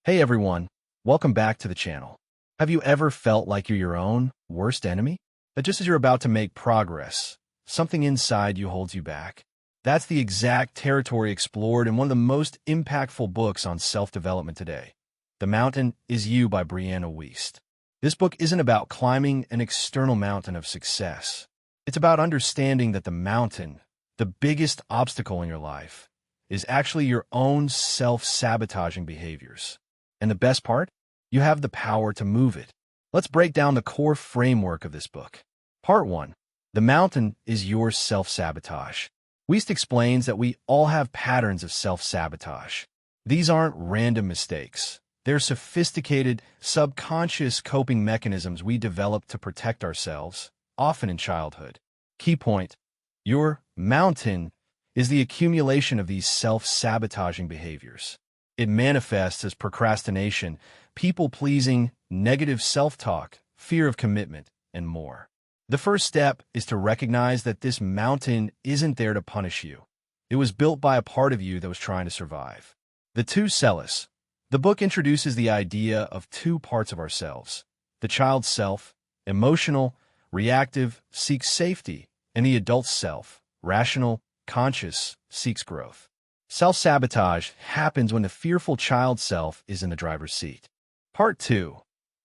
Hey everyone, welcome back to the channel. Have you ever felt like you're your own worst enemy? That just as you're about to make progress, something inside you holds you back? That's the exact territory explored in one of the most impactful books on self-development today. The Mountain is You by Brianna Wiest. This book isn't about climbing an external mountain of success. It's about understanding that the mountain, the biggest obstacle in your life, is actually your own self-sabotaging behaviors. And the best part? You have the power to move it. Let's break down the core framework of this book. Part 1. The mountain is your self-sabotage. Wiest explains that we all have patterns of self-sabotage. These aren't random mistakes. They're sophisticated, subconscious coping mechanisms we develop to protect ourselves, often in childhood. Key point: your mountain is the accumulation of these self-sabotaging behaviors. It manifests as procrastination, people-pleasing, negative self-talk, fear of commitment, and more. The first step is to recognize that this mountain isn't there to punish you. It was built by a part of you that was trying to survive. The two selves. The book introduces the idea of two parts of ourselves: the child self, emotional, reactive, seeks safety, and the adult self, rational, conscious, seeks growth. Self-sabotage happens when the fearful child self is in the driver's seat. Part 2.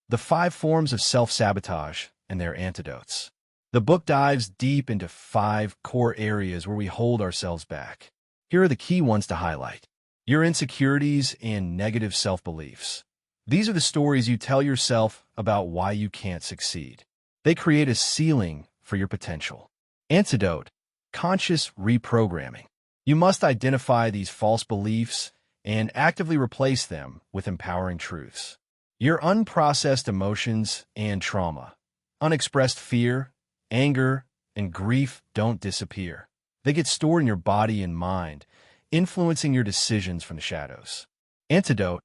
The 5 forms of self-sabotage and their antidotes. The book dives deep into 5 core areas where we hold ourselves back. Here are the key ones to highlight: your insecurities and negative self-beliefs. These are the stories you tell yourself about why you can't succeed. They create a ceiling for your potential. Antidote: conscious reprogramming. You must identify these false beliefs and actively replace them with empowering truths. Your unprocessed emotions and trauma. Unexpressed fear, anger, and grief don't disappear. They get stored in your body and mind, influencing your decisions from the shadows. Antidote: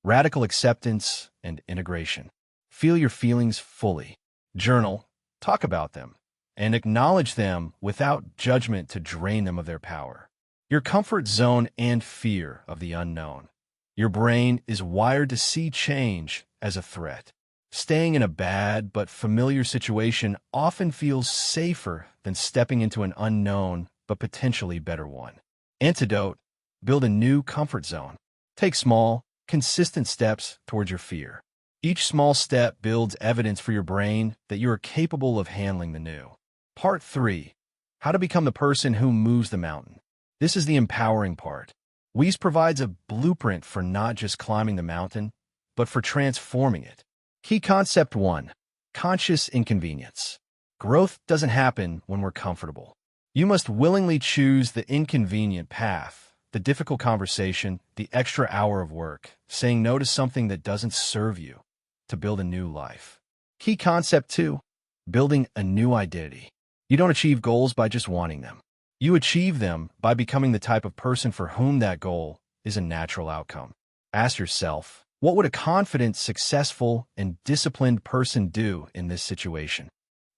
radical acceptance and integration. Feel your feelings fully. Journal, talk about them, and acknowledge them without judgment to drain them of their power. Your comfort zone and fear of the unknown. Your brain is wired to see change as a threat. Staying in a bad but familiar situation often feels safer than stepping into an unknown but potentially better one. Antidote: build a new comfort zone. Take small, consistent steps towards your fear. Each small step builds evidence for your brain that you are capable of handling the new. Part 3. How to become the person who moves the mountain. This is the empowering part. Wiest provides a blueprint for not just climbing the mountain, but for transforming it. Key concept 1. Conscious inconvenience. Growth doesn't happen when we're comfortable. You must willingly choose the inconvenient path, the difficult conversation, the extra hour of work, saying no to something that doesn't serve you, to build a new life. Key concept 2. Building a new identity. You don't achieve goals by just wanting them. You achieve them by becoming the type of person for whom that goal is a natural outcome. Ask yourself, what would a confident, successful, and disciplined person do in this situation?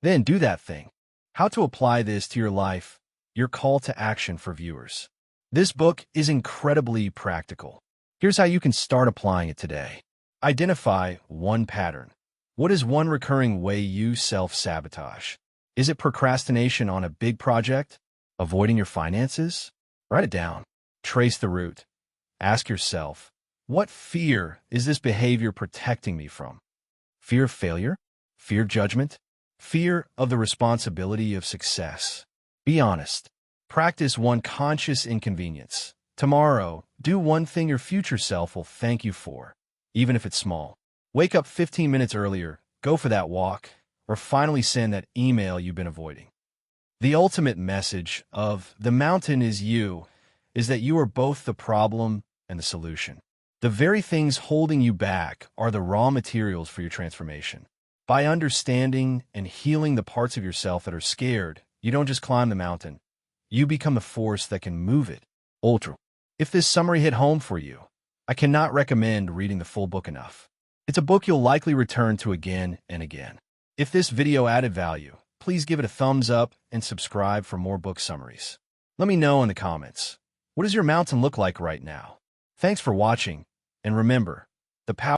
Then do that thing. How to apply this to your life, your call to action for viewers. This book is incredibly practical. Here's how you can start applying it today. Identify one pattern. What is one recurring way you self-sabotage? Is it procrastination on a big project? Avoiding your finances? Write it down. Trace the root. Ask yourself, what fear is this behavior protecting me from? Fear of failure? Fear of judgment? Fear of the responsibility of success? Be honest. Practice one conscious inconvenience. Tomorrow, do one thing your future self will thank you for, even if it's small. Wake up 15 minutes earlier, go for that walk, or finally send that email you've been avoiding. The ultimate message of The Mountain is You is that you are both the problem and the solution. The very things holding you back are the raw materials for your transformation. By understanding and healing the parts of yourself that are scared, you don't just climb the mountain. You become the force that can move it. Ultra. If this summary hit home for you, I cannot recommend reading the full book enough. It's a book you'll likely return to again and again. If this video added value, please give it a thumbs up and subscribe for more book summaries. Let me know in the comments, what does your mountain look like right now? Thanks for watching, and remember, The power